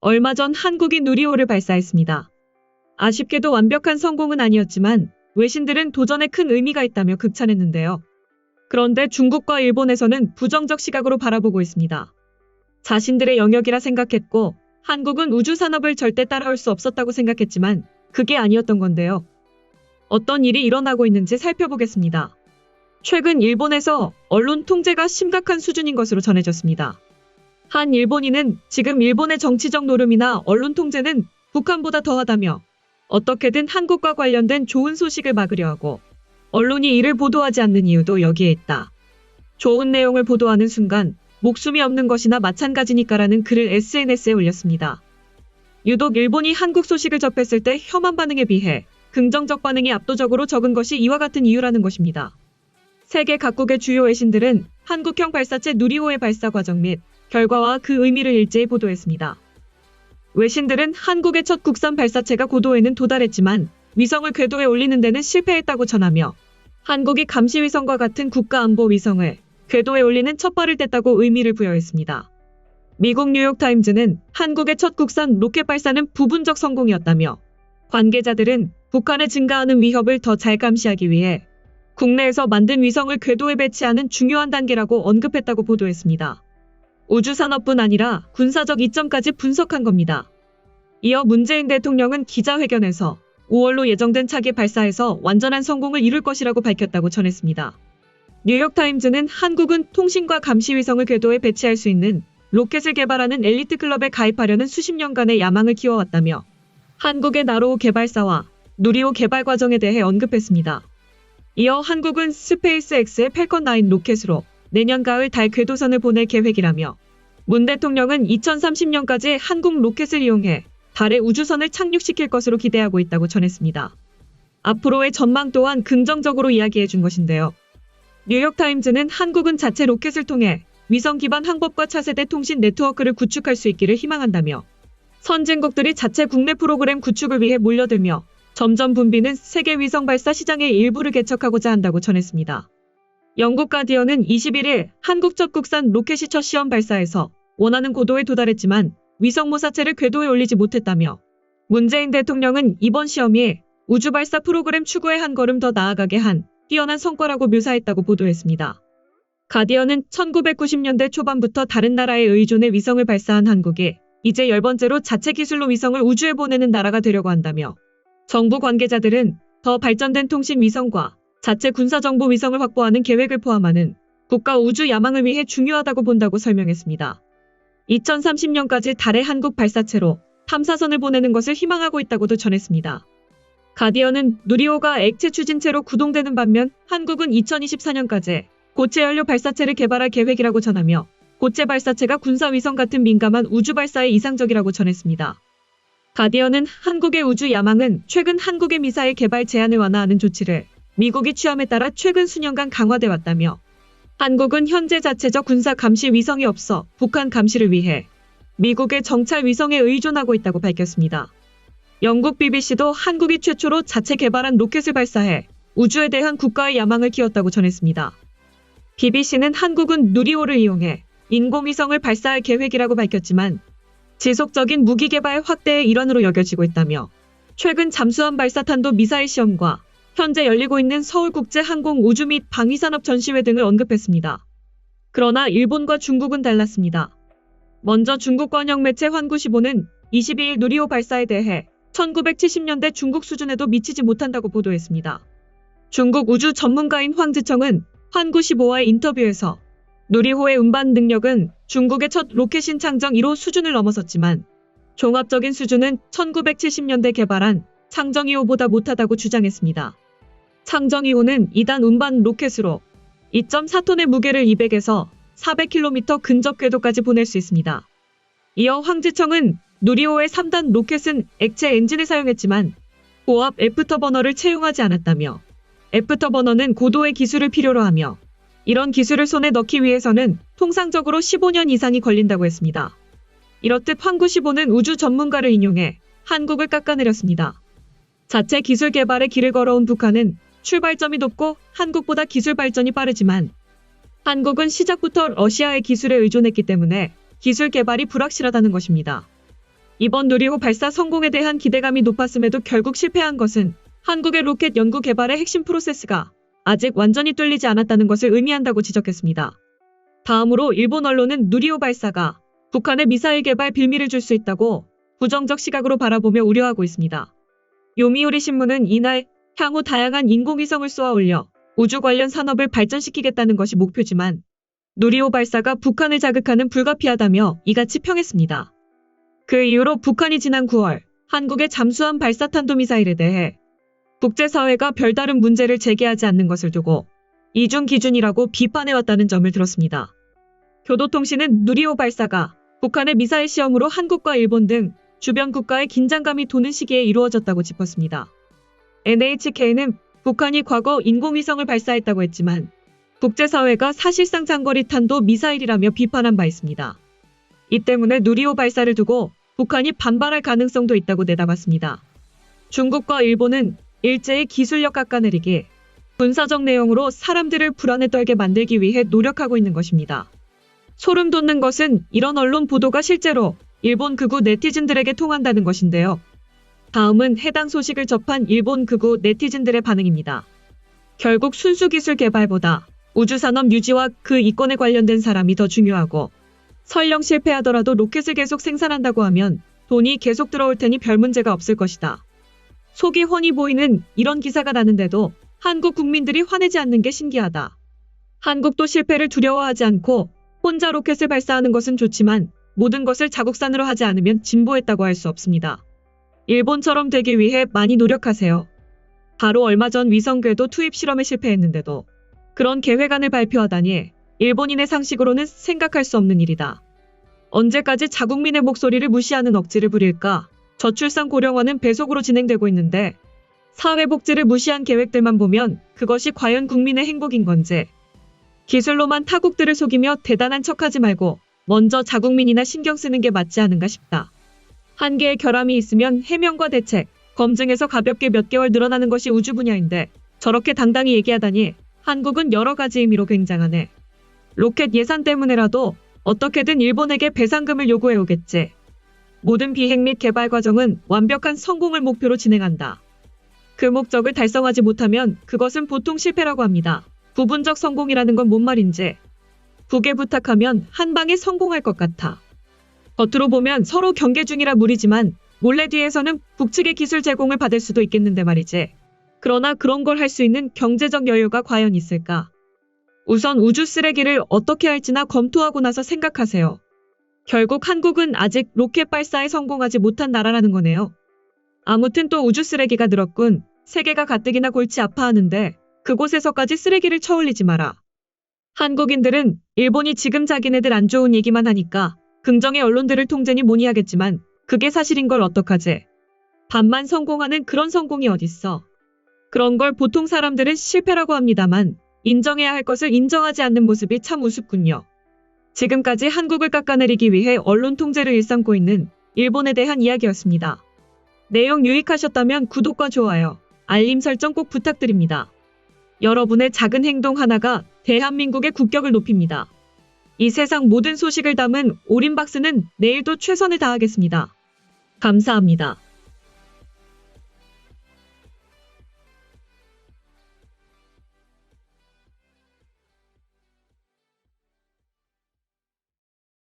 얼마 전 한국이 누리호를 발사했습니다. 아쉽게도 완벽한 성공은 아니었지만 외신들은 도전에 큰 의미가 있다며 극찬했는데요. 그런데 중국과 일본에서는 부정적 시각으로 바라보고 있습니다. 자신들의 영역이라 생각했고 한국은 우주 산업을 절대 따라올 수 없었다고 생각했지만 그게 아니었던 건데요. 어떤 일이 일어나고 있는지 살펴보겠습니다. 최근 일본에서 언론 통제가 심각한 수준인 것으로 전해졌습니다. 한 일본인은 지금 일본의 정치적 노름이나 언론 통제는 북한보다 더하다며 어떻게든 한국과 관련된 좋은 소식을 막으려 하고 언론이 이를 보도하지 않는 이유도 여기에 있다. 좋은 내용을 보도하는 순간 목숨이 없는 것이나 마찬가지니까라는 글을 SNS에 올렸습니다. 유독 일본이 한국 소식을 접했을 때 혐한 반응에 비해 긍정적 반응이 압도적으로 적은 것이 이와 같은 이유라는 것입니다. 세계 각국의 주요 외신들은 한국형 발사체 누리호의 발사 과정 및 결과와 그 의미를 일제히 보도했습니다. 외신들은 한국의 첫 국산 발사체가 고도에는 도달했지만 위성을 궤도에 올리는 데는 실패했다고 전하며 한국이 감시위성과 같은 국가안보위성을 궤도에 올리는 첫 발을 뗐다고 의미를 부여했습니다. 미국 뉴욕타임즈는 한국의 첫 국산 로켓 발사는 부분적 성공이었다며 관계자들은 북한의 증가하는 위협을 더 잘 감시하기 위해 국내에서 만든 위성을 궤도에 배치하는 중요한 단계라고 언급했다고 보도했습니다. 우주산업뿐 아니라 군사적 이점까지 분석한 겁니다. 이어 문재인 대통령은 기자회견에서 5월로 예정된 차기 발사에서 완전한 성공을 이룰 것이라고 밝혔다고 전했습니다. 뉴욕타임즈는 한국은 통신과 감시위성을 궤도에 배치할 수 있는 로켓을 개발하는 엘리트 클럽에 가입하려는 수십 년간의 야망을 키워왔다며 한국의 나로호 개발사와 누리호 개발 과정에 대해 언급했습니다. 이어 한국은 스페이스X의 팰컨9 로켓으로 내년 가을 달 궤도선을 보낼 계획이라며 문 대통령은 2030년까지 한국 로켓을 이용해 달에 우주선을 착륙시킬 것으로 기대하고 있다고 전했습니다. 앞으로의 전망 또한 긍정적으로 이야기해 준 것인데요. 뉴욕타임즈는 한국은 자체 로켓을 통해 위성 기반 항법과 차세대 통신 네트워크를 구축할 수 있기를 희망한다며 선진국들이 자체 국내 프로그램 구축을 위해 몰려들며 점점 붐비는 세계 위성 발사 시장의 일부를 개척하고자 한다고 전했습니다. 영국 가디언은 21일 한국 첫 국산 로켓이 첫 시험 발사에서 원하는 고도에 도달했지만 위성 모사체를 궤도에 올리지 못했다며 문재인 대통령은 이번 시험이 우주 발사 프로그램 추구에 한 걸음 더 나아가게 한 뛰어난 성과라고 묘사했다고 보도했습니다. 가디언은 1990년대 초반부터 다른 나라에 의존해 위성을 발사한 한국이 이제 10번째로 자체 기술로 위성을 우주에 보내는 나라가 되려고 한다며 정부 관계자들은 더 발전된 통신 위성과 자체 군사정보 위성을 확보하는 계획을 포함하는 국가 우주 야망을 위해 중요하다고 본다고 설명했습니다. 2030년까지 달에 한국 발사체로 탐사선을 보내는 것을 희망하고 있다고도 전했습니다. 가디언은 누리호가 액체 추진체로 구동되는 반면 한국은 2024년까지 고체 연료 발사체를 개발할 계획이라고 전하며 고체 발사체가 군사위성 같은 민감한 우주 발사에 이상적이라고 전했습니다. 가디언은 한국의 우주 야망은 최근 한국의 미사일 개발 제한을 완화하는 조치를 미국이 취함에 따라 최근 수년간 강화돼 왔다며 한국은 현재 자체적 군사 감시 위성이 없어 북한 감시를 위해 미국의 정찰 위성에 의존하고 있다고 밝혔습니다. 영국 BBC도 한국이 최초로 자체 개발한 로켓을 발사해 우주에 대한 국가의 야망을 키웠다고 전했습니다. BBC는 한국은 누리호를 이용해 인공위성을 발사할 계획이라고 밝혔지만 지속적인 무기 개발 확대의 일환으로 여겨지고 있다며 최근 잠수함 발사탄도 미사일 시험과 현재 열리고 있는 서울국제항공 우주 및 방위산업 전시회 등을 언급했습니다. 그러나 일본과 중국은 달랐습니다. 먼저 중국 관영 매체 환구시보는 22일 누리호 발사에 대해 1970년대 중국 수준에도 미치지 못한다고 보도했습니다. 중국 우주 전문가인 황지청은 환구시보와의 인터뷰에서 누리호의 운반 능력은 중국의 첫 로켓인 창정 1호 수준을 넘어섰지만 종합적인 수준은 1970년대 개발한 창정 2호보다 못하다고 주장했습니다. 창정 2호는 2단 운반 로켓으로 2.4톤의 무게를 200에서 400km 근접 궤도까지 보낼 수 있습니다. 이어 황지청은 누리호의 3단 로켓은 액체 엔진을 사용했지만 고압 애프터버너를 채용하지 않았다며 애프터버너는 고도의 기술을 필요로 하며 이런 기술을 손에 넣기 위해서는 통상적으로 15년 이상이 걸린다고 했습니다. 이렇듯 환구시보는 우주 전문가를 인용해 한국을 깎아내렸습니다. 자체 기술 개발에 길을 걸어온 북한은 출발점이 높고 한국보다 기술 발전이 빠르지만 한국은 시작부터 러시아의 기술에 의존했기 때문에 기술 개발이 불확실하다는 것입니다. 이번 누리호 발사 성공에 대한 기대감이 높았음에도 결국 실패한 것은 한국의 로켓 연구 개발의 핵심 프로세스가 아직 완전히 뚫리지 않았다는 것을 의미한다고 지적했습니다. 다음으로 일본 언론은 누리호 발사가 북한의 미사일 개발 빌미를 줄 수 있다고 부정적 시각으로 바라보며 우려하고 있습니다. 요미우리 신문은 이날 향후 다양한 인공위성을 쏘아 올려 우주 관련 산업을 발전시키겠다는 것이 목표지만 누리호 발사가 북한을 자극하는 불가피하다며 이같이 평했습니다. 그 이후로 북한이 지난 9월 한국의 잠수함 발사 탄도미사일에 대해 국제사회가 별다른 문제를 제기하지 않는 것을 두고 이중 기준이라고 비판해왔다는 점을 들었습니다. 교도통신은 누리호 발사가 북한의 미사일 시험으로 한국과 일본 등 주변 국가의 긴장감이 도는 시기에 이루어졌다고 짚었습니다. NHK는 북한이 과거 인공위성을 발사했다고 했지만 국제사회가 사실상 장거리 탄도 미사일이라며 비판한 바 있습니다. 이 때문에 누리호 발사를 두고 북한이 반발할 가능성도 있다고 내다봤습니다. 중국과 일본은 일제히 기술력 깎아내리기, 군사적 내용으로 사람들을 불안에 떨게 만들기 위해 노력하고 있는 것입니다. 소름 돋는 것은 이런 언론 보도가 실제로 일본 극우 네티즌들에게 통한다는 것인데요. 다음은 해당 소식을 접한 일본 극우 네티즌들의 반응입니다. 결국 순수 기술 개발보다 우주산업 유지와 그 이권에 관련된 사람이 더 중요하고 설령 실패하더라도 로켓을 계속 생산한다고 하면 돈이 계속 들어올 테니 별 문제가 없을 것이다. 속이 훤히 보이는 이런 기사가 나는데도 한국 국민들이 화내지 않는 게 신기하다. 한국도 실패를 두려워하지 않고 혼자 로켓을 발사하는 것은 좋지만 모든 것을 자국산으로 하지 않으면 진보했다고 할 수 없습니다. 일본처럼 되기 위해 많이 노력하세요. 바로 얼마 전 위성궤도 투입 실험에 실패했는데도 그런 계획안을 발표하다니 일본인의 상식으로는 생각할 수 없는 일이다. 언제까지 자국민의 목소리를 무시하는 억지를 부릴까? 저출산 고령화는 배속으로 진행되고 있는데 사회복지를 무시한 계획들만 보면 그것이 과연 국민의 행복인 건지. 기술로만 타국들을 속이며 대단한 척하지 말고 먼저 자국민이나 신경 쓰는 게 맞지 않은가 싶다. 한계의 결함이 있으면 해명과 대책, 검증에서 가볍게 몇 개월 늘어나는 것이 우주 분야인데 저렇게 당당히 얘기하다니 한국은 여러 가지 의미로 굉장하네. 로켓 예산 때문에라도 어떻게든 일본에게 배상금을 요구해오겠지. 모든 비행 및 개발 과정은 완벽한 성공을 목표로 진행한다. 그 목적을 달성하지 못하면 그것은 보통 실패라고 합니다. 부분적 성공이라는 건 뭔 말인지. 북에 부탁하면 한 방에 성공할 것 같아. 겉으로 보면 서로 경계 중이라 무리지만 몰래 뒤에서는 북측의 기술 제공을 받을 수도 있겠는데 말이지. 그러나 그런 걸 할 수 있는 경제적 여유가 과연 있을까? 우선 우주 쓰레기를 어떻게 할지나 검토하고 나서 생각하세요. 결국 한국은 아직 로켓 발사에 성공하지 못한 나라라는 거네요. 아무튼 또 우주 쓰레기가 늘었군. 세계가 가뜩이나 골치 아파하는데 그곳에서까지 쓰레기를 쳐올리지 마라. 한국인들은 일본이 지금 자기네들 안 좋은 얘기만 하니까 긍정의 언론들을 통제니 뭐니 하겠지만 그게 사실인 걸 어떡하지? 반만 성공하는 그런 성공이 어딨어. 그런 걸 보통 사람들은 실패라고 합니다만 인정해야 할 것을 인정하지 않는 모습이 참 우습군요. 지금까지 한국을 깎아내리기 위해 언론 통제를 일삼고 있는 일본에 대한 이야기였습니다. 내용 유익하셨다면 구독과 좋아요, 알림 설정 꼭 부탁드립니다. 여러분의 작은 행동 하나가 대한민국의 국격을 높입니다. 이 세상 모든 소식을 담은 오린박스는 내일도 최선을 다하겠습니다. 감사합니다.